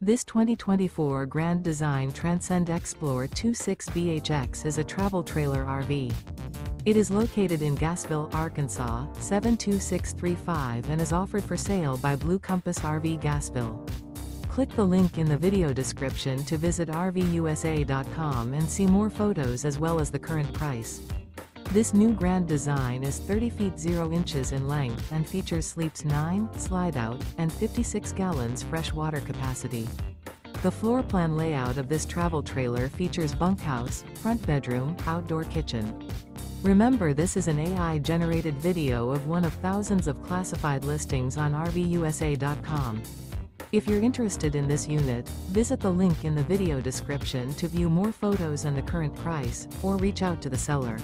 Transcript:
This 2024 Grand Design Transcend Xplor 26BHX is a travel trailer RV. It is located in Gassville, Arkansas, 72635 and is offered for sale by Blue Compass RV Gassville. Click the link in the video description to visit RVUSA.com and see more photos as well as the current price. This new Grand Design is 30 feet 0 inches in length and features sleeps 9, slide-out, and 56 gallons fresh water capacity. The floor plan layout of this travel trailer features bunkhouse, front bedroom, outdoor kitchen. Remember, this is an AI-generated video of one of thousands of classified listings on RVUSA.com. If you're interested in this unit, visit the link in the video description to view more photos and the current price, or reach out to the seller.